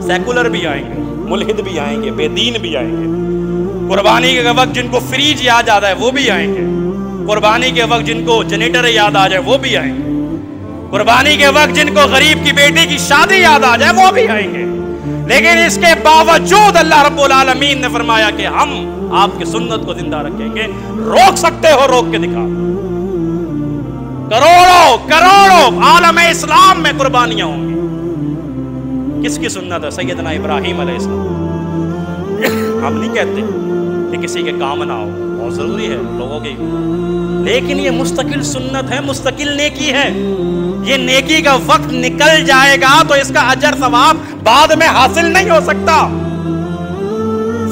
Secular بھی آئیں گے، ملحد بھی آئیں گے، بے دین بھی آئیں گے، قربانی کے وقت جن کو فریج یاد آتا ہے وہ بھی آئیں گے، قربانی کے وقت جن کو جنریٹر یاد آ جائے وہ بھی آئیں گے، قربانی کے وقت جن کو غریب کی بیٹی کی شادی یاد آ جائے وہ بھی آئیں گے۔ لیکن اس کے باوجود اللہ رب العالمین نے فرمایا کہ ہم آپ کی سنت کو زندہ رکھیں گے۔ روک سکتے ہو، روک کے دکھا۔ کروڑوں کروڑوں عالم اسلام میں قربانیاں ہوں گی۔ کس کی سنت ہے؟ سیدنا ابراہیم علیہ السلام۔ ہم نہیں کہتے کہ کسی کے کام نہ ہو، بہت ضروری ہے لوگوں کی، لیکن یہ مستقل سنت ہے، مستقل نیکی ہے۔ یہ نیکی کا وقت نکل جائے گا تو اس کا اجر ثواب بعد میں حاصل نہیں ہو سکتا۔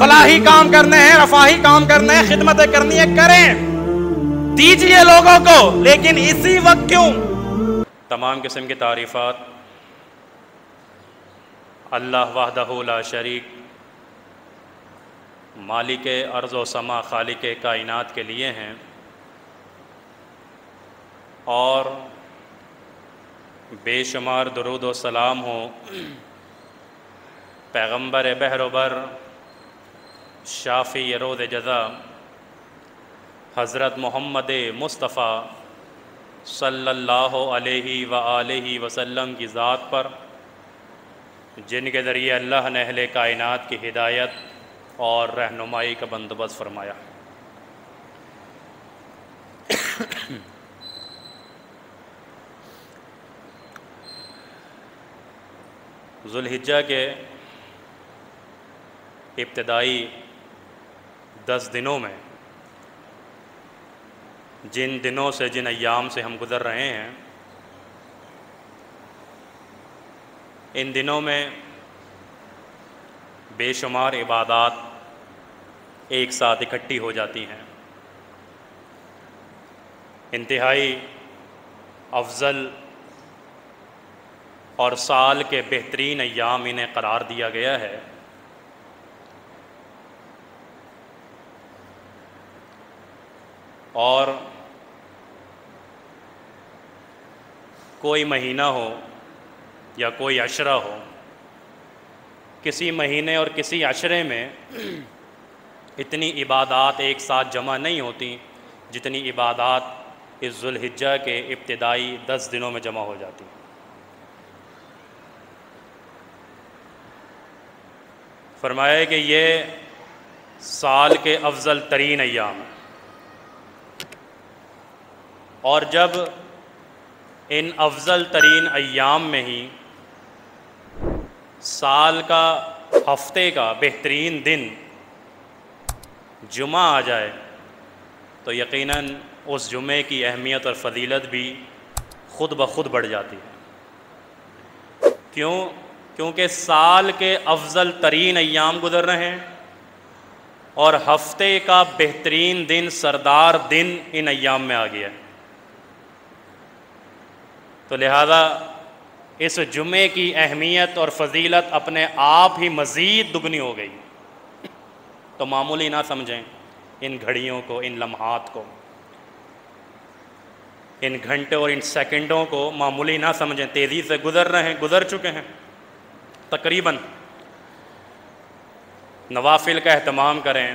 فلاحی کام کرنے ہیں، رفاہی کام کرنے ہیں، خدمتیں کرنی ہے، کریں، دیجئے لوگوں کو، لیکن اسی وقت کیوں؟ تمام قسم کی تعریفات اللہ وحدہ لا شریک، مالک ارض و سما، خالق کائنات کے لیے ہیں، اور بے شمار درود و سلام ہو پیغمبر بحر و بر، شافی روز جزا، حضرت محمد مصطفیٰ صلی اللہ علیہ وآلہ وسلم کی ذات پر، جن کے ذریعے اللہ نے اہل کائنات کی ہدایت اور رہنمائی کا بندوبست فرمایا۔ ذوالحجہ کے ابتدائی 10 دنوں میں، جن دنوں سے، جن ایام سے ہم گزر رہے ہیں، ان دنوں میں بے شمار عبادات ایک ساتھ اکٹھی ہو جاتی ہیں۔ انتہائی افضل اور سال کے بہترین ایام انہیں قرار دیا گیا ہے۔ اور کوئی مہینہ ہو یا کوئی عشرہ ہو، کسی مہینے اور کسی عشرے میں اتنی عبادات ایک ساتھ جمع نہیں ہوتی جتنی عبادات اس ذوالحجہ کے ابتدائی 10 دنوں میں جمع ہو جاتی ہیں۔ فرمایا کہ یہ سال کے افضل ترین ایام ہیں، اور جب ان افضل ترین ایام میں ہی سال کا، ہفتے کا بہترین دن جمعہ آ جائے تو یقیناً اس جمعے کی اہمیت اور فضیلت بھی خود بخود بڑھ جاتی ہے۔ کیونکہ سال کے افضل ترین ایام گزر رہے ہیں، اور ہفتے کا بہترین دن، سردار دن ان ایام میں آ گیا ہے، تو لہذا اس جمعے کی اہمیت اور فضیلت اپنے آپ ہی مزید دگنی ہو گئی۔ تو معمولی نہ سمجھیں ان گھڑیوں کو، ان لمحات کو، ان گھنٹوں اور ان سیکنڈوں کو معمولی نہ سمجھیں، تیزی سے گزر رہے ہیں، گزر چکے ہیں۔ تقریباً نوافل کا اہتمام کریں،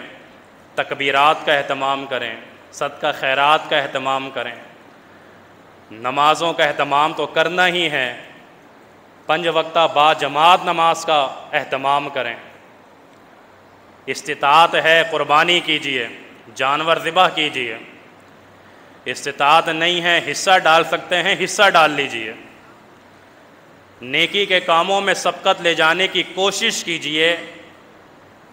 تکبیرات کا اہتمام کریں، صدقہ خیرات کا اہتمام کریں، نمازوں کا اہتمام تو کرنا ہی ہے، 5 وقتہ با جماعت نماز کا اہتمام کریں، استطاعت ہے قربانی کیجئے، جانور ذبح کیجئے، استطاعت نہیں ہے حصہ ڈال سکتے ہیں، حصہ ڈال لیجئے، نیکی کے کاموں میں سبقت لے جانے کی کوشش کیجئے،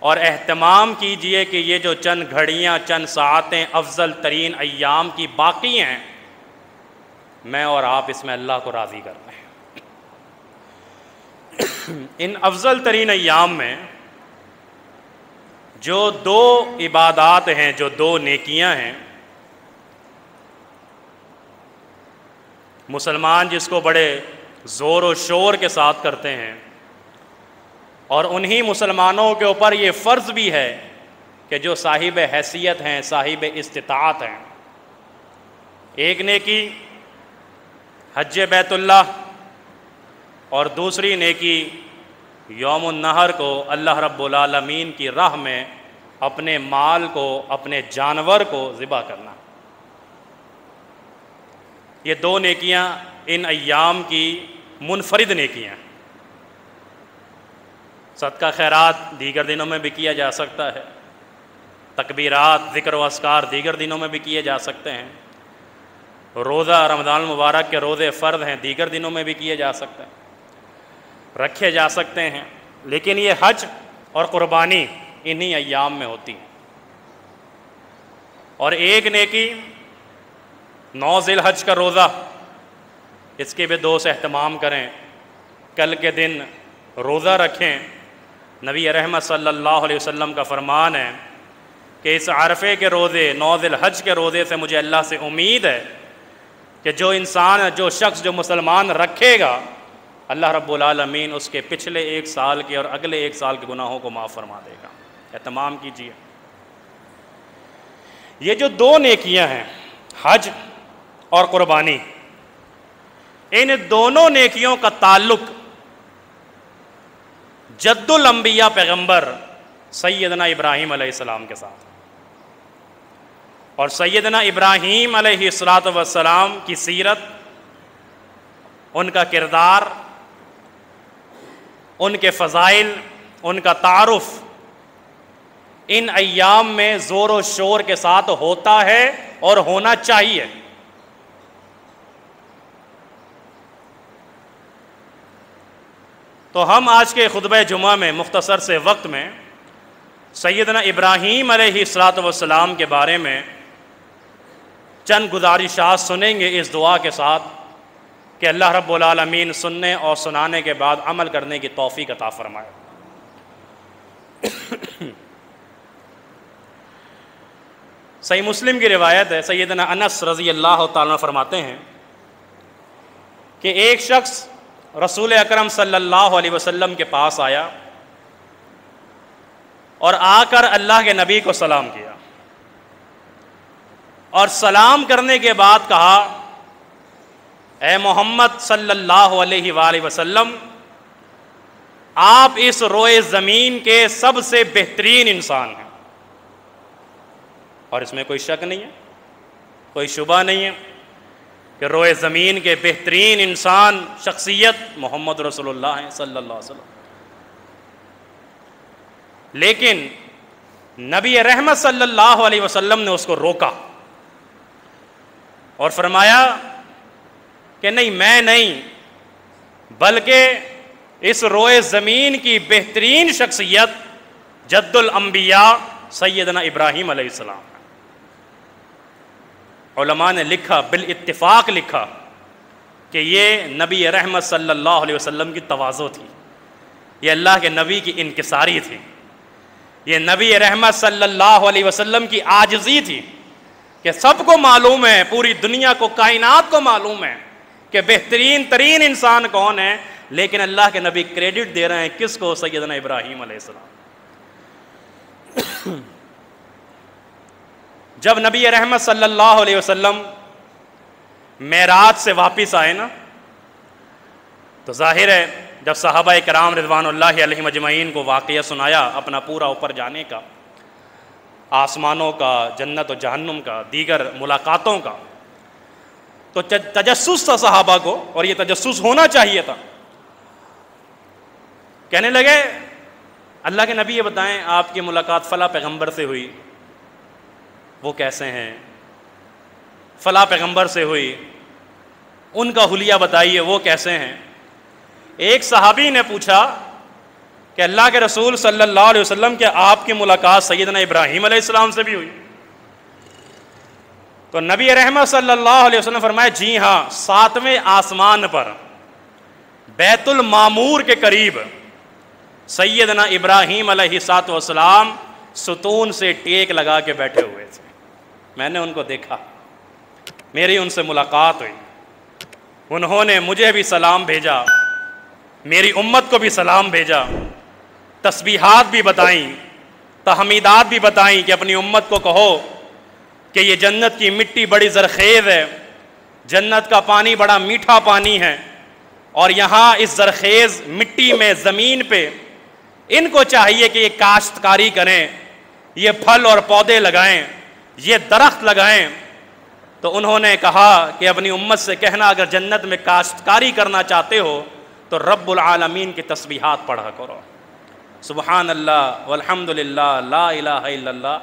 اور اہتمام کیجئے کہ یہ جو چند گھڑیاں، چند ساعتیں افضل ترین ایام کی باقی ہیں، میں اور آپ اس میں اللہ کو راضی کر رہے ہیں۔ ان افضل ترین ایام میں جو 2 عبادات ہیں، جو 2 نیکیاں ہیں، مسلمان جس کو بڑے زور و شور کے ساتھ کرتے ہیں، اور انہی مسلمانوں کے اوپر یہ فرض بھی ہے کہ جو صاحب حیثیت ہیں، صاحب استطاعت ہیں، ایک نیکی حج بیت اللہ، اور دوسری نیکی یوم النحر کو اللہ رب العالمین کی راہ میں اپنے مال کو، اپنے جانور کو ذبح کرنا۔ یہ دو نیکیاں ان ایام کی منفرد نیکیاں۔ صدقہ خیرات دیگر دنوں میں بھی کیا جا سکتا ہے، تکبیرات، ذکر و اذکار دیگر دنوں میں بھی کیے جا سکتے ہیں، روزہ رمضان المبارک کے روزے فرض ہیں، دیگر دنوں میں بھی کیے جا سکتے ہیں، رکھے جا سکتے ہیں، لیکن یہ حج اور قربانی انہی ایام میں ہوتی ہے۔ اور ایک نیکی 9 ذی الحج کا روزہ، اس کے بھی دوست اہتمام کریں، کل کے دن روزہ رکھیں۔ نبی رحمت صلی اللہ علیہ وسلم کا فرمان ہے کہ اس عرفے کے روزے، 9 ذی الحج کے روزے سے مجھے اللہ سے امید ہے کہ جو شخص جو مسلمان رکھے گا، اللہ رب العالمین اس کے پچھلے 1 سال کے اور اگلے 1 سال کے گناہوں کو معاف فرما دے گا۔ اہتمام کیجیے۔ یہ جو 2 نیکیاں ہیں، حج اور قربانی، ان دونوں نیکیوں کا تعلق جد الانبیاء پیغمبر سیدنا ابراہیم علیہ السلام کے ساتھ، اور سیدنا ابراہیم علیہ السلام کی سیرت، ان کا کردار، ان کے فضائل، ان کا تعارف ان ایام میں زور و شور کے ساتھ ہوتا ہے اور ہونا چاہیے۔ تو ہم آج کے خطبہ جمعہ میں مختصر سے وقت میں سیدنا ابراہیم علیہ السلام کے بارے میں چند گزارشات سنیں گے، اس دعا کے ساتھ کہ اللہ رب العالمین سننے اور سنانے کے بعد عمل کرنے کی توفیق عطا فرمائے۔ صحیح مسلم کی روایت ہے، سیدنا انس رضی اللہ تعالیٰ فرماتے ہیں کہ ایک شخص رسول اکرم صلی اللہ علیہ وسلم کے پاس آیا اور آ کر اللہ کے نبی کو سلام کیا، اور سلام کرنے کے بعد کہا، اے محمد صلی اللہ علیہ وآلہ وسلم، آپ اس روئے زمین کے سب سے بہترین انسان ہیں۔ اور اس میں کوئی شک نہیں ہے، کوئی شبہ نہیں ہے کہ روئے زمین کے بہترین انسان، شخصیت محمد رسول اللہ ہیں صلی اللہ علیہ وسلم۔ لیکن نبی رحمت صلی اللہ علیہ وسلم نے اس کو روکا اور فرمایا کہ نہیں، میں نہیں، بلکہ اس روئے زمین کی بہترین شخصیت جد الانبیاء سیدنا ابراہیم علیہ السلام۔ علماء نے لکھا، بالاتفاق لکھا کہ یہ نبی رحمت صلی اللہ علیہ وسلم کی تواضع تھی، یہ اللہ کے نبی کی انکساری تھی، یہ نبی رحمت صلی اللہ علیہ وسلم کی عاجزی تھی کہ سب کو معلوم ہے، پوری دنیا کو، کائنات کو معلوم ہے کہ بہترین ترین انسان کون ہے، لیکن اللہ کے نبی کریڈٹ دے رہے ہیں کس کو؟ سیدنا ابراہیم علیہ السلام۔ جب نبی رحمت صلی اللہ علیہ وسلم معراج سے واپس آئے نا، تو ظاہر ہے جب صحابہ کرام رضوان اللہ علیہم اجمعین کو واقعہ سنایا اپنا پورا اوپر جانے کا، آسمانوں کا، جنت و جہنم کا، دیگر ملاقاتوں کا، تو تجسس تھا صحابہ کو، اور یہ تجسس ہونا چاہیے تھا۔ کہنے لگے، اللہ کے نبی یہ بتائیں آپ کی ملاقات فلاں پیغمبر سے ہوئی، وہ کیسے ہیں؟ فلاں پیغمبر سے ہوئی، ان کا حلیہ بتائیے، وہ کیسے ہیں؟ ایک صحابی نے پوچھا کہ اللہ کے رسول صلی اللہ علیہ وسلم، کیا آپ کی ملاقات سیدنا ابراہیم علیہ السلام سے بھی ہوئی؟ تو نبی رحمت صلی اللہ علیہ وسلم فرمایا، جی ہاں، 7ویں آسمان پر بیت المعمور کے قریب سیدنا ابراہیم علیہ السلام ستون سے ٹیک لگا کے بیٹھے ہوئے تھے، میں نے ان کو دیکھا، میری ان سے ملاقات ہوئی، انہوں نے مجھے بھی سلام بھیجا، میری امت کو بھی سلام بھیجا، تسبیحات بھی بتائیں، تحمیدات بھی بتائیں کہ اپنی امت کو کہو کہ یہ جنت کی مٹی بڑی زرخیز ہے، جنت کا پانی بڑا میٹھا پانی ہے، اور یہاں اس زرخیز مٹی میں زمین پہ ان کو چاہیے کہ یہ کاشتکاری کریں، یہ پھل اور پودے لگائیں، یہ درخت لگائیں. تو انہوں نے کہا کہ اپنی امت سے کہنا اگر جنت میں کاشتکاری کرنا چاہتے ہو تو رب العالمین کی تسبیحات پڑھا کرو، سبحان اللہ والحمد للہ لا الہ الا اللہ،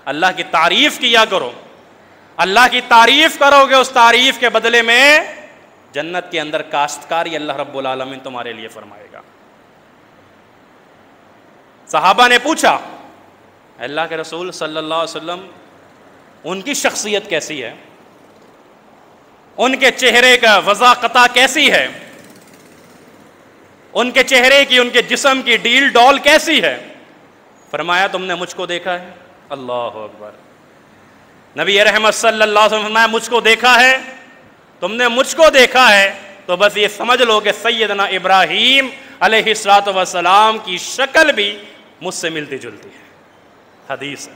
اللہ کی تعریف کیا کرو. اللہ کی تعریف کرو گے، اس تعریف کے بدلے میں جنت کے اندر کاشتکاری اللہ رب العالمین تمہارے لیے فرمائے گا. صحابہ نے پوچھا اللہ کے رسول صلی اللہ علیہ وسلم ان کی شخصیت کیسی ہے، ان کے چہرے کا وضاقتہ کیسی ہے، ان کے چہرے کی، ان کے جسم کی ڈیل ڈول کیسی ہے؟ فرمایا تم نے مجھ کو دیکھا ہے؟ اللہ اکبر. نبی رحمت صلی اللہ علیہ وسلم فرمایا مجھ کو دیکھا ہے؟ تم نے مجھ کو دیکھا ہے تو بس یہ سمجھ لو کہ سیدنا ابراہیم علیہ الصلوۃ والسلام کی شکل بھی مجھ سے ملتی جلتی ہے. حدیث ہے.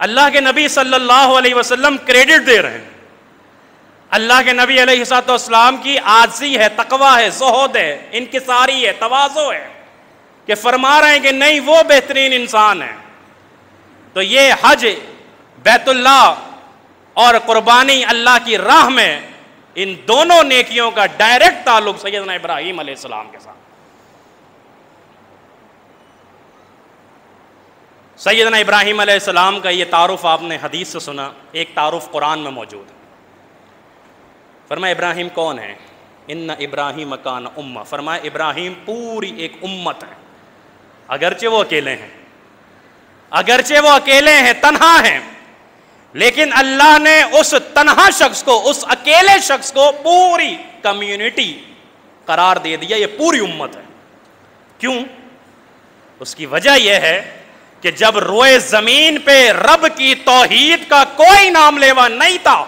اللہ کے نبی صلی اللہ علیہ وسلم کریڈٹ دے رہے ہیں. اللہ کے نبی علیہ الصلوۃ والسلام کی عاجزی ہے، تقویٰ ہے، زہد ہے، انکساری ہے، تواضع ہے کہ فرما رہے ہیں کہ نہیں وہ بہترین انسان ہے. تو یہ حج، بیت اللہ اور قربانی اللہ کی راہ میں، ان دونوں نیکیوں کا ڈائریکٹ تعلق سیدنا ابراہیم علیہ السلام کے ساتھ. سیدنا ابراہیم علیہ السلام کا یہ تعارف آپ نے حدیث سے سنا، ایک تعارف قرآن میں موجود ہے. فرمایا ابراہیم کون ہے؟ ان ابراہیم کان امہ. فرمایا ابراہیم پوری ایک امت ہے، اگرچہ وہ اکیلے ہیں، اگرچہ وہ اکیلے ہیں، تنہا ہیں، لیکن اللہ نے اس تنہا شخص کو، اس اکیلے شخص کو پوری کمیونٹی قرار دے دیا. یہ پوری امت ہے. کیوں؟ اس کی وجہ یہ ہے کہ جب روئے زمین پہ رب کی توحید کا کوئی نام لیوا نہیں تھا،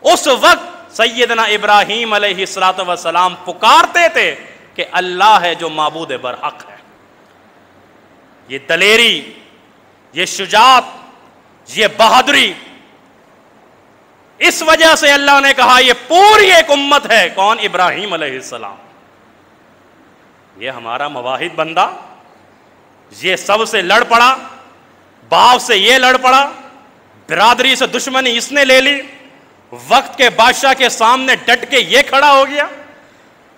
اس وقت سیدنا ابراہیم علیہ الصلوۃ والسلام پکارتے تھے کہ اللہ ہے جو معبود برحق ہے. یہ دلیری، یہ شجاعت، یہ بہادری، اس وجہ سے اللہ نے کہا یہ پوری ایک امت ہے. کون؟ ابراہیم علیہ السلام. یہ ہمارا مواحد بندہ، یہ سب سے لڑ پڑا، باپ سے یہ لڑ پڑا، برادری سے دشمنی اس نے لے لی، وقت کے بادشاہ کے سامنے ڈٹ کے یہ کھڑا ہو گیا،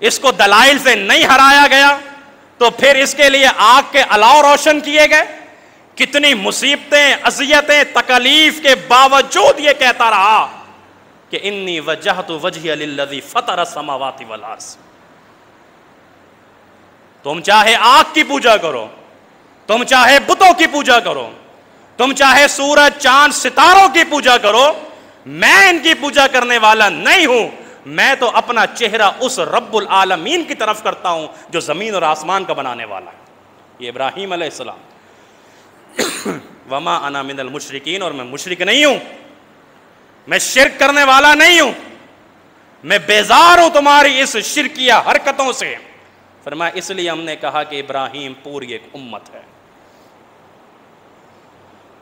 اس کو دلائل سے نہیں ہرایا گیا تو پھر اس کے لیے آگ کے الاؤ روشن کیے گئے. کتنی مصیبتیں، اذیتیں، تکالیف کے باوجود یہ کہتا رہا کہ انی وجہت وجہی للذی فطر السماوات والارض. تم چاہے آگ کی پوجا کرو، تم چاہے بتوں کی پوجا کرو، تم چاہے سورج چاند ستاروں کی پوجا کرو، میں ان کی پوجا کرنے والا نہیں ہوں. میں تو اپنا چہرہ اس رب العالمین کی طرف کرتا ہوں جو زمین اور آسمان کا بنانے والا ہے. یہ ابراہیم علیہ السلام. وما انا من المشرکین، اور میں مشرک نہیں ہوں، میں شرک کرنے والا نہیں ہوں، میں بیزار ہوں تمہاری اس شرکیہ حرکتوں سے. فرمایا اس لیے ہم نے کہا کہ ابراہیم پوری ایک امت ہے.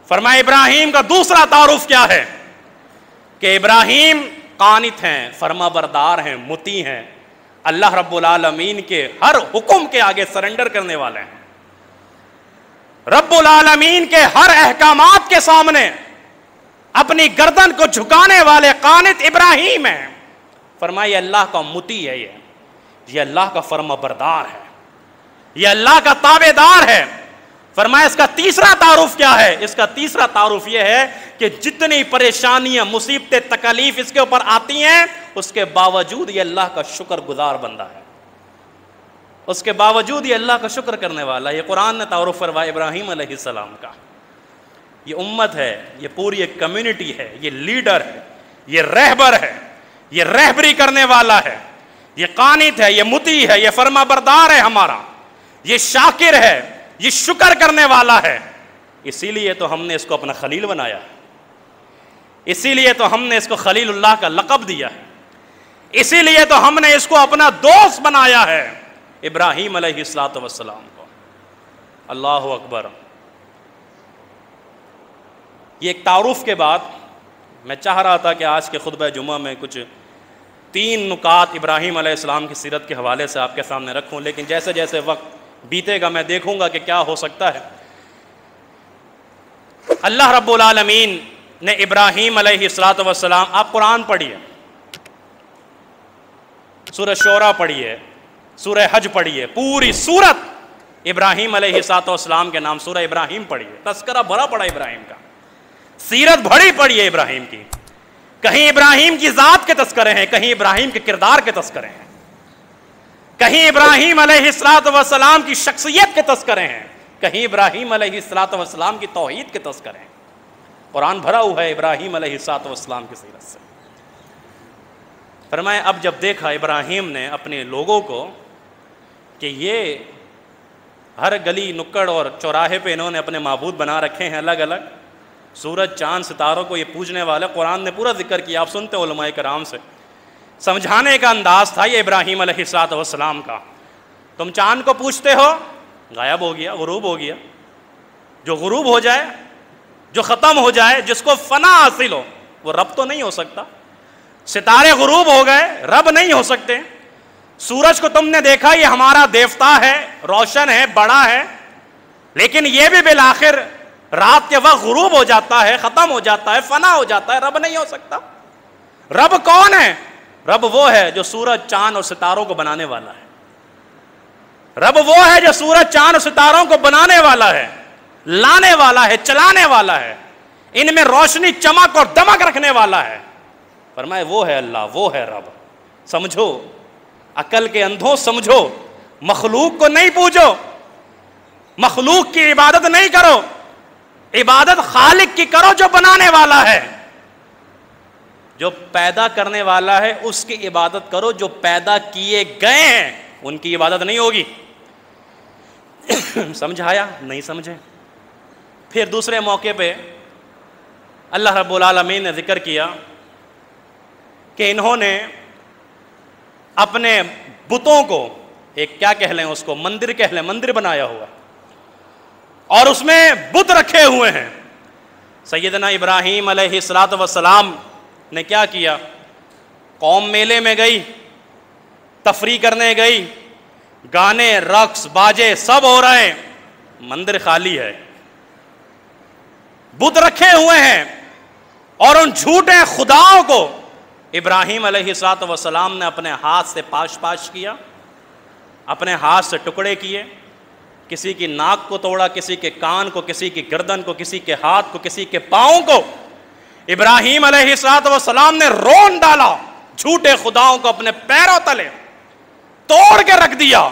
فرمایا ابراہیم کا دوسرا تعارف کیا ہے کہ ابراہیم قانت ہیں، فرما بردار ہیں، مطیع ہیں، اللہ رب العالمین کے ہر حکم کے آگے سرنڈر کرنے والے ہیں، رب العالمین کے ہر احکامات کے سامنے اپنی گردن کو جھکانے والے قانت ابراہیم ہیں. فرمایا اللہ کا مطیع ہے، یہ اللہ کا فرما بردار ہے، یہ اللہ کا تابع دار ہے. فرمایا اس کا تیسرا تعارف کیا ہے؟ اس کا تیسرا تعارف یہ ہے کہ جتنی پریشانیاں، مصیبتیں، تکالیف اس کے اوپر آتی ہیں، اس کے باوجود یہ اللہ کا شکر گزار بندہ ہے، اس کے باوجود یہ اللہ کا شکر کرنے والا ہے. یہ قرآن نے تعارف فرمایا ابراہیم علیہ السلام کا. یہ امت ہے، یہ پوری ایک کمیونٹی ہے، یہ لیڈر ہے، یہ رہبر ہے، یہ رہبری کرنے والا ہے، یہ قانت ہے، یہ مطیع ہے، یہ فرما بردار ہے ہمارا، یہ شاکر ہے، یہ شکر کرنے والا ہے. اسی لیے تو ہم نے اس کو اپنا خلیل بنایا ہے، اسی لیے تو ہم نے اس کو خلیل اللہ کا لقب دیا ہے، اسی لیے تو ہم نے اس کو اپنا دوست بنایا ہے، ابراہیم علیہ الصلوۃ والسلام کو. اللہ اکبر. یہ ایک تعارف کے بعد میں چاہ رہا تھا کہ آج کے خطبہ جمعہ میں کچھ 3 نکات ابراہیم علیہ السلام کی سیرت کے حوالے سے آپ کے سامنے رکھوں، لیکن جیسے جیسے وقت بیتے گا میں دیکھوں گا کہ کیا ہو سکتا ہے۔ اللہ رب العالمین نے ابراہیم علیہ السلام، آپ قرآن پڑھیے، سورہ شعراء پڑھیے، سورہ حج پڑھیے، پوری سورت ابراہیم علیہ السلام کے نام سورہ ابراہیم پڑھیے، تذکرہ بھرا پڑا ابراہیم کا، سیرت بڑی پڑھیے ابراہیم کی، کہیں ابراہیم کی ذات کے تذکرے ہیں، کہیں ابراہیم کے کردار کے تذکرے ہیں، کہیں ابراہیم علیہ السلام کی شخصیت کے تذکرے ہیں، کہیں ابراہیم علیہ السلام کی توحید کے تذکرے ہیں۔ قرآن بھرا ہوا ہے ابراہیم علیہ السلام کی سیرت سے۔ فرمایا اب جب دیکھا ابراہیم نے اپنے لوگوں کو کہ یہ ہر گلی نکڑ اور چوراہے پہ انہوں نے اپنے معبود بنا رکھے ہیں الگ الگ، سورج چاند ستاروں کو یہ پوجنے والے، قرآن نے پورا ذکر کیا، آپ سنتے علماء کرام سے، سمجھانے کا انداز تھا یہ ابراہیم علیہ السلام کا۔ تم چاند کو پوچھتے ہو، غائب ہو گیا، غروب ہو گیا، جو غروب ہو جائے، جو ختم ہو جائے، جس کو فنا حاصل ہو، وہ رب تو نہیں ہو سکتا۔ ستارے غروب ہو گئے، رب نہیں ہو سکتے۔ سورج کو تم نے دیکھا، یہ ہمارا دیوتا ہے، روشن ہے، بڑا ہے، لیکن یہ بھی بالآخر رات کے وقت غروب ہو جاتا ہے، ختم ہو جاتا ہے، فنا ہو جاتا ہے، رب نہیں ہو سکتا۔ رب کون ہے؟ رب وہ ہے جو سورج چاند اور ستاروں کو بنانے والا ہے۔ رب وہ ہے جو سورج چاند اور ستاروں کو بنانے والا ہے، لانے والا ہے، چلانے والا ہے، ان میں روشنی، چمک اور دمک رکھنے والا ہے۔ فرمائے وہ ہے اللہ، وہ ہے رب۔ سمجھو، عقل کے اندھوں سمجھو، مخلوق کو نہیں پوجو، مخلوق کی عبادت نہیں کرو، عبادت خالق کی کرو جو بنانے والا ہے، جو پیدا کرنے والا ہے اس کی عبادت کرو، جو پیدا کیے گئے ہیں ان کی عبادت نہیں ہوگی۔ سمجھایا؟ نہیں سمجھے۔ پھر دوسرے موقع پہ اللہ رب العالمین نے ذکر کیا کہ انہوں نے اپنے بتوں کو، ایک کیا کہہ لیں اس کو، مندر کہہ لیں، مندر بنایا ہوا اور اس میں بت رکھے ہوئے ہیں۔ سیدنا ابراہیم علیہ السلام نے کیا کیا؟ قوم میلے میں گئی، تفریح کرنے گئی، گانے، رقص، باجے سب ہو رہے ہیں، مندر خالی ہے، بت رکھے ہوئے ہیں، اور ان جھوٹے خداؤں کو ابراہیم علیہ السلام نے اپنے ہاتھ سے پاش پاش کیا، اپنے ہاتھ سے ٹکڑے کیے، کسی کی ناک کو توڑا، کسی کے کان کو، کسی کی گردن کو، کسی کے ہاتھ کو، کسی کے پاؤں کو۔ ابراہیم علیہ السلام نے رون ڈالا، جھوٹے خداؤں کو اپنے پیروں تلے توڑ کے رکھ دیا،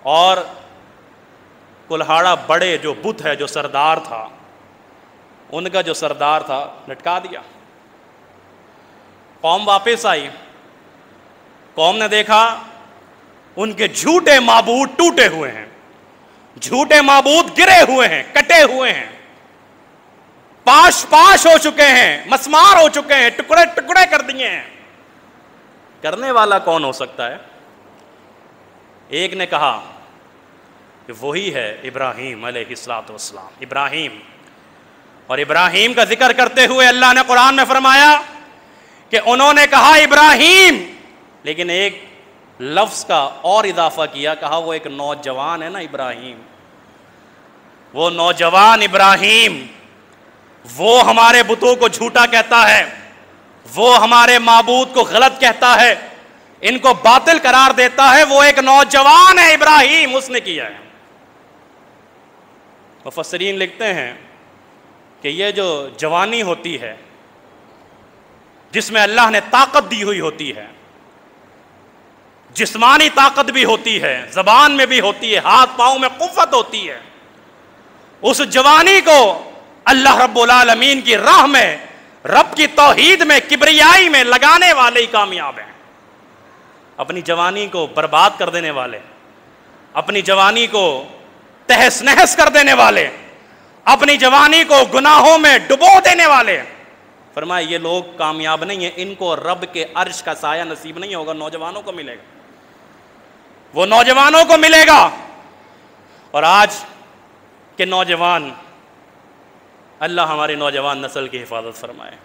اور کلہاڑا بڑے جو بت ہے، جو سردار تھا، ان کا جو سردار تھا، لٹکا دیا۔ قوم واپس آئی، قوم نے دیکھا ان کے جھوٹے معبود ٹوٹے ہوئے ہیں، جھوٹے معبود گرے ہوئے ہیں، کٹے ہوئے ہیں، پاش پاش ہو چکے ہیں، مسمار ہو چکے ہیں، ٹکڑے ٹکڑے کر دیے ہیں۔ کرنے والا کون ہو سکتا ہے؟ ایک نے کہا کہ وہی ہے ابراہیم علیہ السلام، ابراہیم۔ اور ابراہیم کا ذکر کرتے ہوئے اللہ نے قرآن میں فرمایا کہ انہوں نے کہا ابراہیم، لیکن ایک لفظ کا اور اضافہ کیا، کہا وہ ایک نوجوان ہے نا ابراہیم، وہ نوجوان ابراہیم، وہ ہمارے بتوں کو جھوٹا کہتا ہے، وہ ہمارے معبود کو غلط کہتا ہے، ان کو باطل قرار دیتا ہے، وہ ایک نوجوان ہے ابراہیم، اس نے کیا ہے۔ مفسرین لکھتے ہیں کہ یہ جو جوانی ہوتی ہے، جس میں اللہ نے طاقت دی ہوئی ہوتی ہے، جسمانی طاقت بھی ہوتی ہے، زبان میں بھی ہوتی ہے، ہاتھ پاؤں میں قوت ہوتی ہے، اس جوانی کو اللہ رب العالمین کی راہ میں، رب کی توحید میں، کبریائی میں لگانے والے ہی کامیاب ہیں۔ اپنی جوانی کو برباد کر دینے والے، اپنی جوانی کو تہس نہس کر دینے والے، اپنی جوانی کو گناہوں میں ڈبو دینے والے، فرمایا یہ لوگ کامیاب نہیں ہیں، ان کو رب کے عرش کا سایہ نصیب نہیں ہوگا، نوجوانوں کو ملے گا، وہ نوجوانوں کو ملے گا۔ اور آج کے نوجوان، اللہ ہماری نوجوان نسل کی حفاظت فرمائے۔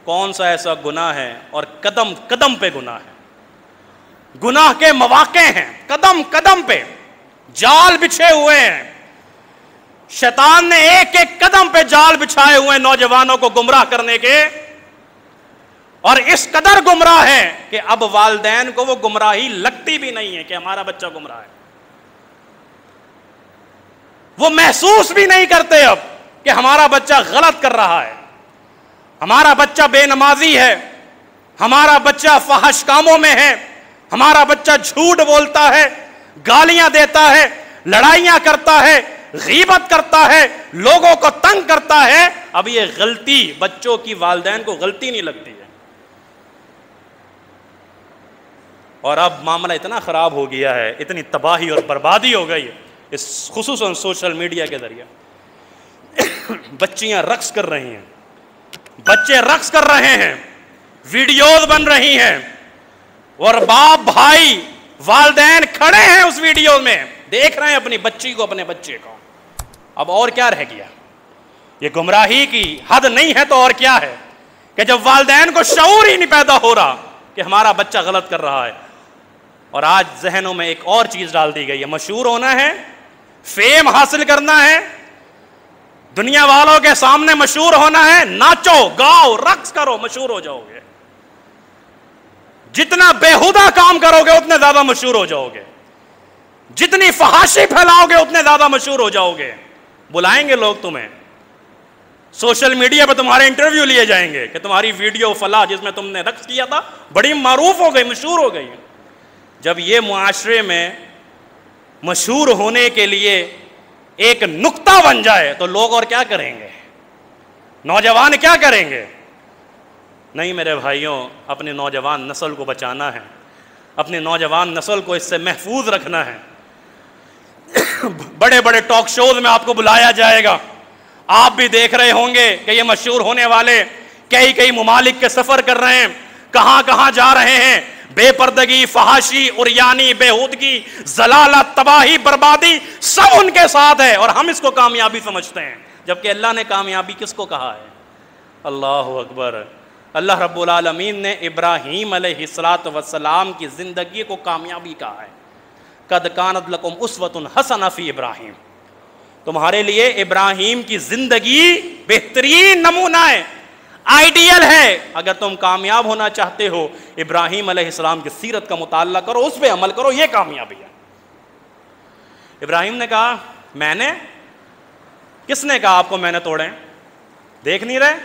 کون سا ایسا گناہ ہے اور قدم قدم پہ گناہ ہے. گناہ کے مواقع ہیں, قدم قدم پہ جال بچھے ہوئے ہیں. شیطان نے ایک ایک قدم پہ جال بچھائے ہوئے ہیں نوجوانوں کو گمراہ کرنے کے, اور اس قدر گمراہ ہے کہ اب والدین کو وہ گمراہی لگتی بھی نہیں ہے کہ ہمارا بچہ گمراہ ہے. وہ محسوس بھی نہیں کرتے اب کہ ہمارا بچہ غلط کر رہا ہے, ہمارا بچہ بے نمازی ہے, ہمارا بچہ فحش کاموں میں ہے, ہمارا بچہ جھوٹ بولتا ہے, گالیاں دیتا ہے, لڑائیاں کرتا ہے, غیبت کرتا ہے, لوگوں کو تنگ کرتا ہے. اب یہ غلطی بچوں کی والدین کو غلطی نہیں لگتی ہے. اور اب معاملہ اتنا خراب ہو گیا ہے, اتنی تباہی اور بربادی ہو گئی ہے اس خصوصاً سوشل میڈیا کے ذریعے. بچیاں رقص کر رہی ہیں, بچے رقص کر رہے ہیں, ویڈیوز بن رہی ہیں, اور باپ بھائی والدین کھڑے ہیں اس ویڈیو میں, دیکھ رہے ہیں اپنی بچی کو, اپنے بچے کو. اب اور کیا رہ گیا؟ یہ گمراہی کی حد نہیں ہے تو اور کیا ہے کہ جب والدین کو شعور ہی نہیں پیدا ہو رہا کہ ہمارا بچہ غلط کر رہا ہے. اور آج ذہنوں میں ایک اور چیز ڈال دی گئی ہے, مشہور ہونا ہے, فیم حاصل کرنا ہے, دنیا والوں کے سامنے مشہور ہونا ہے, ناچو گاؤ رقص کرو مشہور ہو جاؤ گے. جتنا بےہودہ کام کرو گے اتنے زیادہ مشہور ہو جاؤ گے, جتنی فحاشی پھیلاؤ گے اتنے زیادہ مشہور ہو جاؤ گے. بلائیں گے لوگ تمہیں, سوشل میڈیا پہ تمہارے انٹرویو لیے جائیں گے کہ تمہاری ویڈیو فلاں جس میں تم نے رقص کیا تھا بڑی معروف ہو گئی, مشہور ہو گئی. جب یہ معاشرے میں مشہور ہونے کے لیے ایک نقطہ بن جائے تو لوگ اور کیا کریں گے, نوجوان کیا کریں گے؟ نہیں میرے بھائیوں, اپنی نوجوان نسل کو بچانا ہے, اپنی نوجوان نسل کو اس سے محفوظ رکھنا ہے. بڑے بڑے ٹاک شوز میں آپ کو بلایا جائے گا, آپ بھی دیکھ رہے ہوں گے کہ یہ مشہور ہونے والے کئی ممالک کے سفر کر رہے ہیں, کہاں کہاں جا رہے ہیں. بے پردگی, فحاشی, عریانی, بےہودگی, ضلالت, تباہی, بربادی سب ان کے ساتھ ہے, اور ہم اس کو کامیابی سمجھتے ہیں, جبکہ اللہ نے کامیابی کس کو کہا ہے؟ اللہ اکبر. اللہ رب العالمین نے ابراہیم علیہ السلام کی زندگی کو کامیابی کہا ہے. قد کانت لکم اسوۃ حسنہ فی ابراہیم, تمہارے لیے ابراہیم کی زندگی بہترین نمونہ ہے, آئیڈیل ہے. اگر تم کامیاب ہونا چاہتے ہو ابراہیم علیہ السلام کی سیرت کا مطالعہ کرو, اس پہ عمل کرو, یہ کامیابی ہے. ابراہیم نے کہا میں نے, کس نے کہا آپ کو میں نے توڑے؟ دیکھ نہیں رہے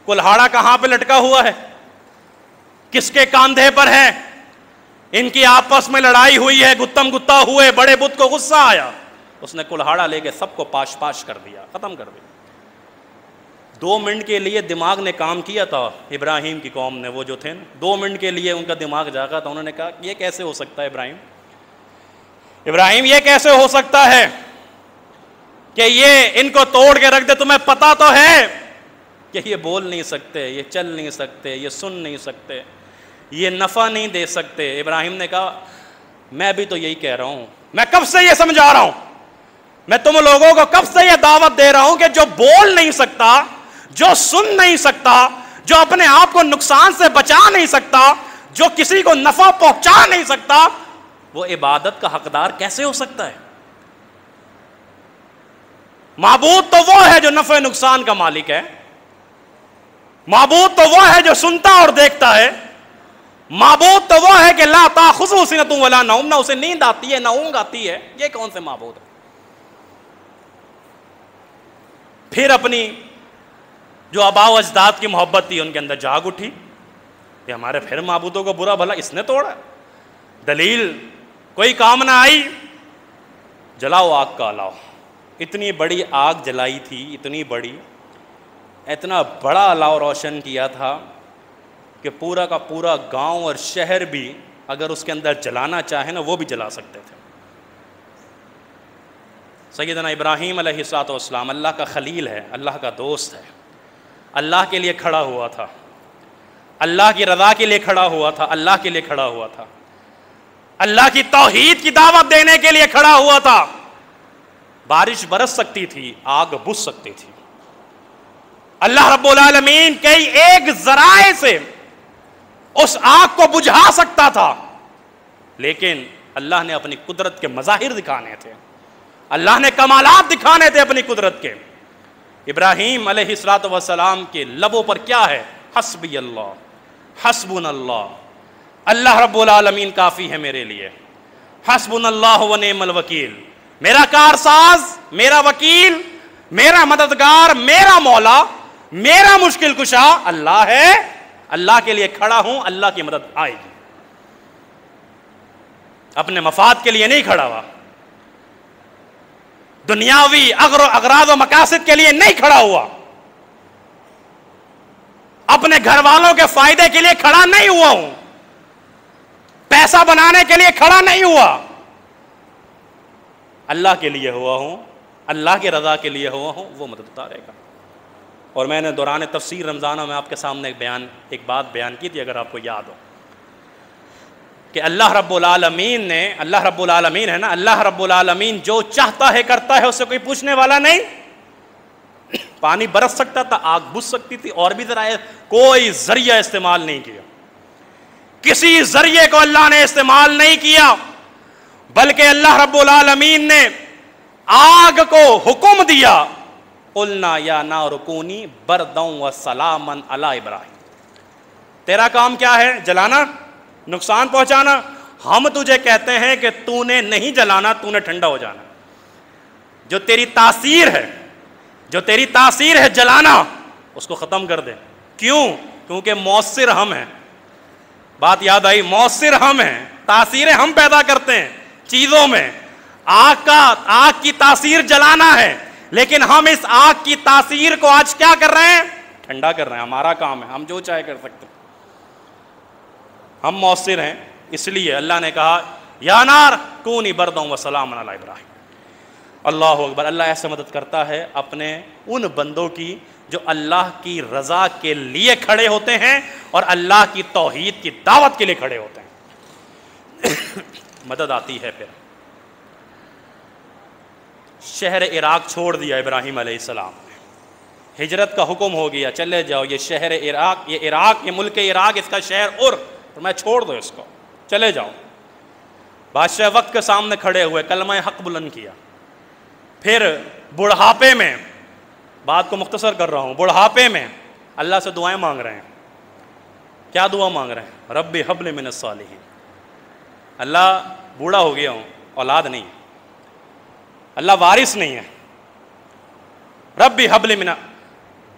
کلہاڑا کہاں پہ لٹکا ہوا ہے, کس کے کاندھے پر ہے؟ ان کی آپس میں لڑائی ہوئی ہے, گتم گتا ہوئے, بڑے بت کو غصہ آیا, اس نے کلہاڑا لے کے سب کو پاش پاش کر دیا, ختم کر دیا. 2 منٹ کے لیے دماغ نے کام کیا تھا ابراہیم کی قوم نے, وہ جو تھے نا 2 منٹ کے لیے ان کا دماغ جاگا تھا. انہوں نے کہا یہ کیسے ہو سکتا ہے ابراہیم یہ کیسے ہو سکتا ہے کہ یہ ان کو توڑ کے رکھ دے؟ تمہیں پتا تو ہے کہ یہ بول نہیں سکتے, یہ چل نہیں سکتے, یہ سن نہیں سکتے, یہ نفع نہیں دے سکتے. ابراہیم نے کہا میں بھی تو یہی کہہ رہا ہوں, میں کب سے یہ سمجھا رہا ہوں, میں تم لوگوں کو کب سے یہ دعوت دے رہا ہوں کہ جو بول نہیں سکتا, جو سن نہیں سکتا, جو اپنے آپ کو نقصان سے بچا نہیں سکتا, جو کسی کو نفع پہنچا نہیں سکتا, وہ عبادت کا حقدار کیسے ہو سکتا ہے؟ معبود تو وہ ہے جو نفع نقصان کا مالک ہے, معبود تو وہ ہے جو سنتا اور دیکھتا ہے, معبود تو وہ ہے کہ لا تاخذہ سنۃ ولا نوم, نہ اسے نیند آتی ہے نہ اونگ آتی ہے. یہ کون سے معبود ہے؟ پھر اپنی جو آباء و اجداد کی محبت تھی ان کے اندر جاگ اٹھی کہ ہمارے پھر معبودوں کو برا بھلا اس نے توڑا. دلیل کوئی کام نہ آئی, جلاؤ آگ کا الاؤ. اتنی بڑی آگ جلائی تھی, اتنی بڑی, اتنا بڑا الاؤ روشن کیا تھا کہ پورا کا پورا گاؤں اور شہر بھی اگر اس کے اندر جلانا چاہے نا وہ بھی جلا سکتے تھے. سیدنا ابراہیم علیہ السلام اللہ کا خلیل ہے, اللہ کا دوست ہے, اللہ کے لیے کھڑا ہوا تھا, اللہ کی رضا کے لیے کھڑا ہوا تھا, اللہ کے لیے کھڑا ہوا تھا, اللہ کی توحید کی دعوت دینے کے لیے کھڑا ہوا تھا. بارش برس سکتی تھی, آگ بجھ سکتی تھی, اللہ رب العالمین کئی ایک ذرائع سے اس آگ کو بجھا سکتا تھا، لیکن اللہ نے اپنی قدرت کے مظاہر دکھانے تھے، اللہ نے کمالات دکھانے تھے اپنی قدرت کے۔ ابراہیم علیہ الصلوۃ والسلام کے لبوں پر کیا ہے؟ حسبی اللہ، حسبنا اللہ، اللہ رب العالمین کافی ہے میرے لیے، حسبنا اللہ و نعم الوکیل، میرا کارساز، میرا وکیل، میرا مددگار، میرا مولا، میرا مشکل کشا اللہ ہے، اللہ کے لیے کھڑا ہوں، اللہ کی مدد آئے گی۔ اپنے مفاد کے لیے نہیں کھڑا ہوا، دنیاوی اغراض و مقاصد کے لیے نہیں کھڑا ہوا، اپنے گھر والوں کے فائدے کے لیے کھڑا نہیں ہوا ہوں، پیسہ بنانے کے لیے کھڑا نہیں ہوا، اللہ کے لیے ہوا ہوں، اللہ کی رضا کے لیے ہوا ہوں، وہ مدد اتارے گا۔ اور میں نے دوران تفسیر رمضانہ میں آپ کے سامنے ایک بات بیان کی تھی، اگر آپ کو یاد ہو، کہ اللہ رب العالمین ہے نا، اللہ رب العالمین جو چاہتا ہے کرتا ہے، اس سے کوئی پوچھنے والا نہیں۔ پانی برس سکتا تھا، آگ بجھ سکتی تھی، اور بھی ذرائع، کوئی ذریعہ استعمال نہیں کیا، کسی ذریعے کو اللہ نے استعمال نہیں کیا، بلکہ اللہ رب العالمین نے آگ کو حکم دیا، قلنا یا نار کونی بردا وسلاما علی ابراہیم، تیرا کام کیا ہے؟ جلانا، نقصان پہنچانا؟ ہم تجھے کہتے ہیں کہ تو نے نہیں جلانا، تو نے ٹھنڈا ہو جانا، جو تیری تاثیر ہے جلانا، اس کو ختم کر دے۔ کیوں؟ کیونکہ مؤثر ہم ہیں، بات یاد آئی، مؤثر ہم ہیں، تاثیریں ہم پیدا کرتے ہیں چیزوں میں، آگ کی تاثیر جلانا ہے، لیکن ہم اس آگ کی تاثیر کو آج کیا کر رہے ہیں؟ ٹھنڈا کر رہے ہیں، ہمارا کام ہے، ہم جو چاہے کر سکتے ہیں، ہم مؤثر ہیں، اس لیے اللہ نے کہا یا نار کونی بردا وسلاما علی ابراہیم۔ اللہ اکبر، اللہ ایسے مدد کرتا ہے اپنے ان بندوں کی جو اللہ کی رضا کے لیے کھڑے ہوتے ہیں اور اللہ کی توحید کی دعوت کے لیے کھڑے ہوتے ہیں۔ مدد آتی ہے۔ پھر شہر عراق چھوڑ دیا ابراہیم علیہ السلام نے، ہجرت کا حکم ہو گیا، چلے جاؤ، یہ شہر عراق، یہ ملک عراق، اس کا شہر میں چھوڑ دو، اس کو چلے جاؤ۔ بادشاہ وقت کے سامنے کھڑے ہوئے، کلمہ حق بلند کیا۔ پھر بڑھاپے میں، بات کو مختصر کر رہا ہوں، بڑھاپے میں اللہ سے دعائیں مانگ رہے ہیں۔ کیا دعا مانگ رہے ہیں؟ رب ہب لی من الصالحین، اللہ بوڑھا ہو گیا ہوں، اولاد نہیں، اللہ وارث نہیں ہے، رب ہب لی من،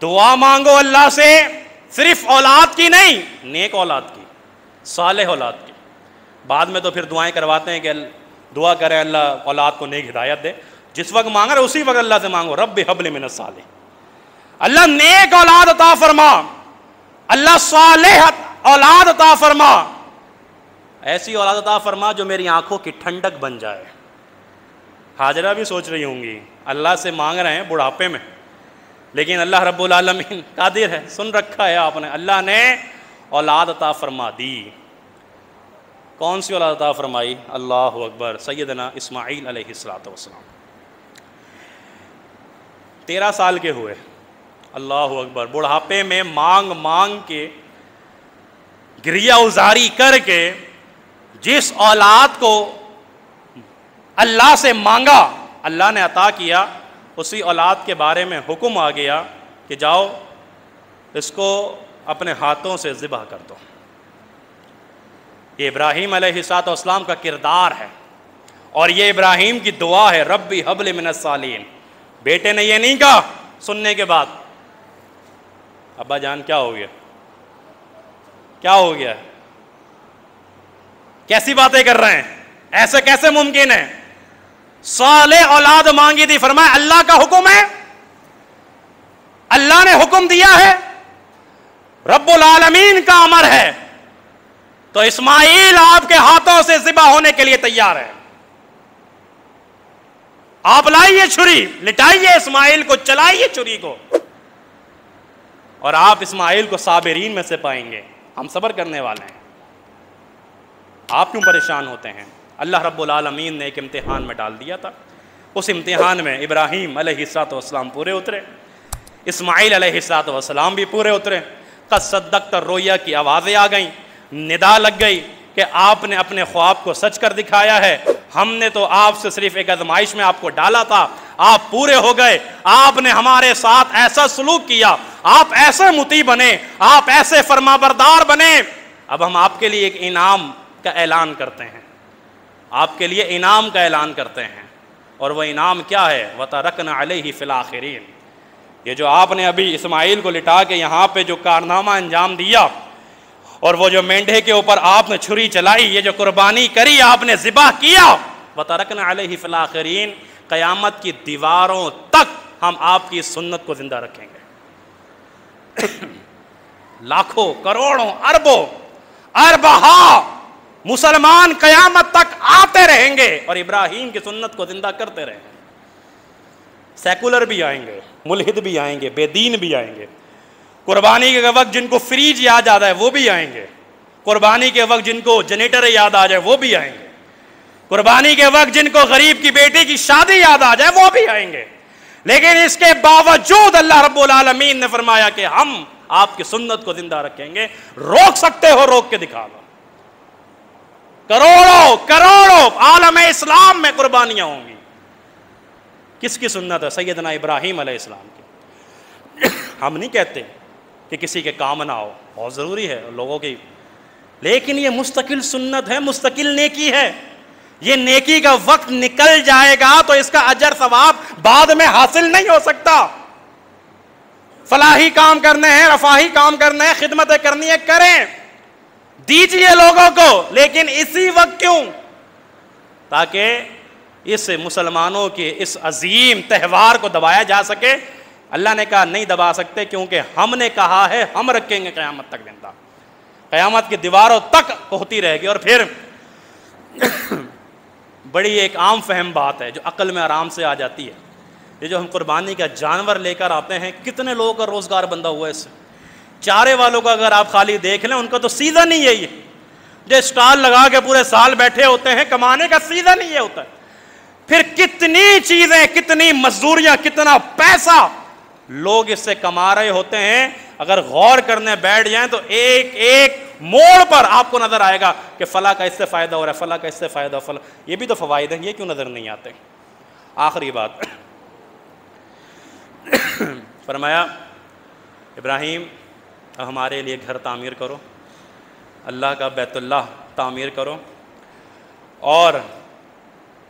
دعا مانگو اللہ سے، صرف اولاد کی نہیں، نیک اولاد کی، صالح اولاد کی۔ بعد میں تو پھر دعائیں کرواتے ہیں کہ دعا کریں اللہ اولاد کو نیک ہدایت دے، جس وقت مانگا رہے اسی وقت اللہ سے مانگو، رب ہب لی من الصالحین، اللہ نیک اولاد عطا فرما، اللہ صالح اولاد عطا فرما، ایسی اولاد عطا فرما جو میری آنکھوں کی ٹھنڈک بن جائے۔ حاجرہ بھی سوچ رہی ہوں گی، اللہ سے مانگ رہے ہیں بڑھاپے میں، لیکن اللہ رب العالمین قادر ہے، سن رکھا ہے آپ نے، اللہ نے اولاد عطا فرما دی۔ کون سی اولاد عطا فرمائی؟ اللہ اکبر، سیدنا اسماعیل علیہ السلام 13 سال کے ہوئے، اللہ اکبر، بڑھاپے میں مانگ مانگ کے، گریہ ازاری کر کے، جس اولاد کو اللہ سے مانگا اللہ نے عطا کیا، اسی اولاد کے بارے میں حکم آ گیا کہ جاؤ اس کو اپنے ہاتھوں سے ذبح کر دو۔ یہ ابراہیم علیہ السلام کا کردار ہے، اور یہ ابراہیم کی دعا ہے، ربی ہب لی من الصالحین۔ بیٹے نے یہ نہیں کہا سننے کے بعد، ابا جان کیا ہو گیا، کیا ہو گیا، کیسی باتیں کر رہے ہیں، ایسے کیسے ممکن ہے؟ صالح اولاد مانگی تھی، فرمایا اللہ کا حکم ہے، اللہ نے حکم دیا ہے، رب العالمین کا امر ہے، تو اسماعیل آپ کے ہاتھوں سے ذبح ہونے کے لیے تیار ہے۔ آپ لائیے چھری، لٹائیے اسماعیل کو، چلائیے چھری کو، اور آپ اسماعیل کو صابرین میں سے پائیں گے، ہم صبر کرنے والے ہیں، آپ کیوں پریشان ہوتے ہیں؟ اللہ رب العالمین نے ایک امتحان میں ڈال دیا تھا، اس امتحان میں ابراہیم علیہ السلام پورے اترے۔ اسماعیل علیہ السلام بھی پورے اترے. قد صدقت الرؤیا کی آوازیں آ گئیں, ندا لگ گئی کہ آپ نے اپنے خواب کو سچ کر دکھایا ہے. ہم نے تو آپ سے صرف ایک آزمائش میں آپ کو ڈالا تھا, آپ پورے ہو گئے, آپ نے ہمارے ساتھ ایسا سلوک کیا, آپ ایسے مطیع بنے, آپ ایسے فرما بردار بنے. اب ہم آپ کے لیے ایک انعام کا اعلان کرتے ہیں, آپ کے لیے انعام کا اعلان کرتے ہیں. اور وہ انعام کیا ہے؟ وَتَرَكْنَا عَلَيْهِ فِي الْآخِرِينَ. یہ جو آپ نے ابھی اسماعیل کو لٹا کے یہاں پہ جو کارنامہ انجام دیا, اور وہ جو مینڈھے کے اوپر آپ نے چھری چلائی, یہ جو قربانی کری, آپ نے ذبح کیا, وَتَرَكْنَا عَلَيْهِ فِي الْآخِرِينَ. قیامت کی دیواروں تک ہم آپ کی سنت کو زندہ رکھیں گے. لاکھوں, کروڑوں, اربوں, اربہا مسلمان قیامت تک آتے رہیں گے اور ابراہیم کی سنت کو زندہ کرتے رہیں گے. سیکولر بھی آئیں گے, ملحد بھی آئیں گے, بے دین بھی آئیں گے. قربانی کے وقت جن کو فریج یاد آ جائے وہ بھی آئیں گے. قربانی کے وقت جن کو جنریٹر یاد آ جائے وہ بھی آئیں گے. قربانی کے وقت جن کو غریب کی بیٹی کی شادی یاد آ جائے وہ بھی آئیں گے. لیکن اس کے باوجود اللہ رب العالمین نے فرمایا کہ ہم آپ کی سنت کو زندہ رکھیں گے. روک سکتے ہو, روک کے دکھا دو. کروڑوں کروڑوں عالم اسلام میں قربانیاں ہوں گی. کس کی سنت ہے؟ سیدنا ابراہیم علیہ السلام کی. ہم نہیں کہتے کہ کسی کے کام نہ ہو, بہت ضروری ہے لوگوں کی, لیکن یہ مستقل سنت ہے, مستقل نیکی ہے. یہ نیکی کا وقت نکل جائے گا تو اس کا اجر ثواب بعد میں حاصل نہیں ہو سکتا. فلاحی کام کرنے ہیں, رفاہی کام کرنے ہیں, خدمتیں کرنی ہے, کریں, دیجئے لوگوں کو, لیکن اسی وقت کیوں؟ تاکہ اس مسلمانوں کے اس عظیم تہوار کو دبایا جا سکے. اللہ نے کہا نہیں دبا سکتے, کیونکہ ہم نے کہا ہے ہم رکھیں گے قیامت تک زندہ. قیامت کی دیواروں تک ہوتی رہے گی. اور پھر بڑی ایک عام فہم بات ہے جو عقل میں آرام سے آ جاتی ہے, یہ جو ہم قربانی کا جانور لے کر آتے ہیں, کتنے لوگوں کا روزگار بندہ ہوا ہے اس سے. چارے والوں کا اگر آپ خالی دیکھ لیں, ان کا تو سیزن ہی یہی ہے. جو اسٹال لگا کے پورے سال بیٹھے ہوتے ہیں, کمانے کا سیزن ہی یہ ہوتا ہے. پھر کتنی چیزیں, کتنی مزدوریاں, کتنا پیسہ لوگ اس سے کما رہے ہوتے ہیں. اگر غور کرنے بیٹھ جائیں تو ایک ایک موڑ پر آپ کو نظر آئے گا کہ فلاں کا اس سے فائدہ ہو رہا ہے, فلاں کا اس سے فائدہ, فلاں. یہ بھی تو فوائد ہیں, یہ کیوں نظر نہیں آتے؟ آخری بات فرمایا ابراہیم ہمارے لیے گھر تعمیر کرو, اللہ کا بیت اللہ تعمیر کرو. اور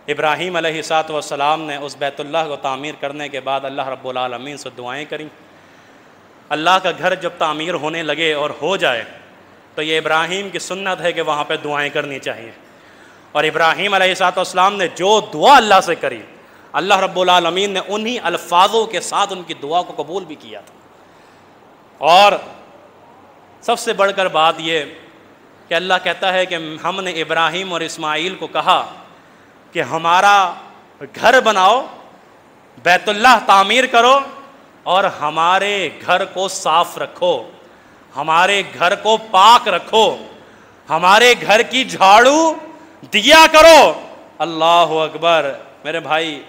ابراہیم علیہ السلام نے اس بیت اللہ کو تعمیر کرنے کے بعد اللہ رب العالمین سے دعائیں کریں. اللہ کا گھر جب تعمیر ہونے لگے اور ہو جائے تو یہ ابراہیم کی سنت ہے کہ وہاں پہ دعائیں کرنی چاہیے. اور ابراہیم علیہ السلام نے جو دعا اللہ سے کری, اللہ رب العالمین نے انہی الفاظوں کے ساتھ ان کی دعا کو قبول بھی کیا تھا. اور سب سے بڑھ کر بات یہ کہ اللہ کہتا ہے کہ ہم نے ابراہیم اور اسماعیل کو کہا کہ ہمارا گھر بناؤ, بیت اللہ تعمیر کرو, اور ہمارے گھر کو صاف رکھو, ہمارے گھر کو پاک رکھو, ہمارے گھر کی جھاڑو دیا کرو. اللہ اکبر. میرے بھائی,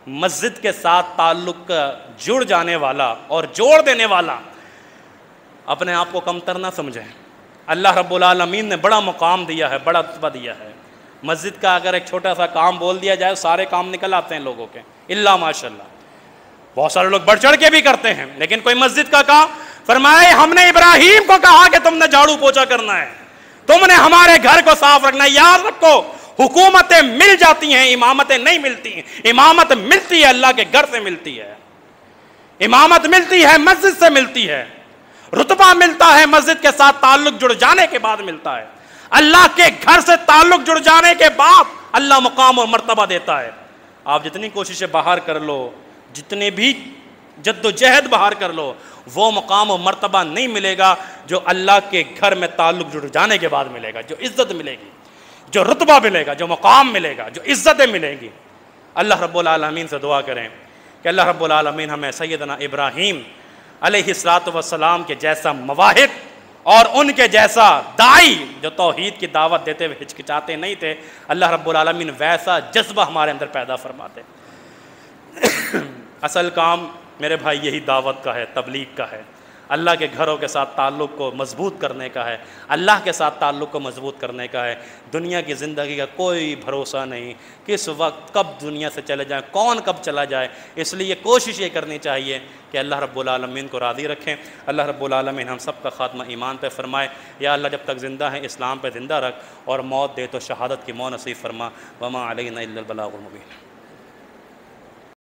مسجد کے ساتھ تعلق جڑ جانے والا اور جوڑ دینے والا اپنے آپ کو کمتر نہ سمجھیں. اللہ رب العالمین نے بڑا مقام دیا ہے, بڑا رتبہ دیا ہے. مسجد کا اگر ایک چھوٹا سا کام بول دیا جائے, سارے کام نکل آتے ہیں لوگوں کے, اللہ ماشاء اللہ. بہت سارے لوگ بڑھ چڑھ کے بھی کرتے ہیں, لیکن کوئی مسجد کا کام. فرمائے ہم نے ابراہیم کو کہا کہ تم نے جھاڑو پوچھا کرنا ہے, تم نے ہمارے گھر کو صاف رکھنا ہے. یاد رکھو, حکومتیں مل جاتی ہیں, امامتیں نہیں ملتی ہیں. امامت ملتی ہے اللہ کے گھر سے ملتی ہے, امامت ملتی ہے مسجد سے ملتی ہے, رتبہ ملتا ہے مسجد کے ساتھ تعلق جڑ جانے کے بعد ملتا ہے. اللہ کے گھر سے تعلق جڑ جانے کے بعد اللہ مقام اور مرتبہ دیتا ہے. آپ جتنی کوششیں باہر کر لو, جتنے بھی جد و جہد باہر کر لو, وہ مقام و مرتبہ نہیں ملے گا جو اللہ کے گھر میں تعلق جڑ جانے کے بعد ملے گا. جو عزت ملے گی, جو رتبہ ملے گا, جو مقام ملے گا, جو عزتیں ملیں گی. اللہ رب العالمین سے دعا کریں کہ اللہ رب العالمین ہمیں سیدنا ابراہیم علیہ السلام کے جیسا مواہب اور ان کے جیسا داعی جو توحید کی دعوت دیتے ہوئے ہچکچاتے نہیں تھے, اللہ رب العالمین ویسا جذبہ ہمارے اندر پیدا فرماتے. اصل کام میرے بھائی یہی دعوت کا ہے، تبلیغ کا ہے، اللہ کے گھروں کے ساتھ تعلق کو مضبوط کرنے کا ہے، اللہ کے ساتھ تعلق کو مضبوط کرنے کا ہے۔ دنیا کی زندگی کا کوئی بھروسہ نہیں، کس وقت کب دنیا سے چلے جائیں، کون کب چلا جائے، اس لیے کوشش یہ کرنی چاہیے کہ اللہ رب العالمین کو راضی رکھیں۔ اللہ رب العالمین ہم سب کا خاتمہ ایمان پہ فرمائے۔ یا اللہ جب تک زندہ ہیں اسلام پہ زندہ رکھ، اور موت دے تو شہادت کی موت نصیب فرما۔ وما علینا الا البلاغ المبین۔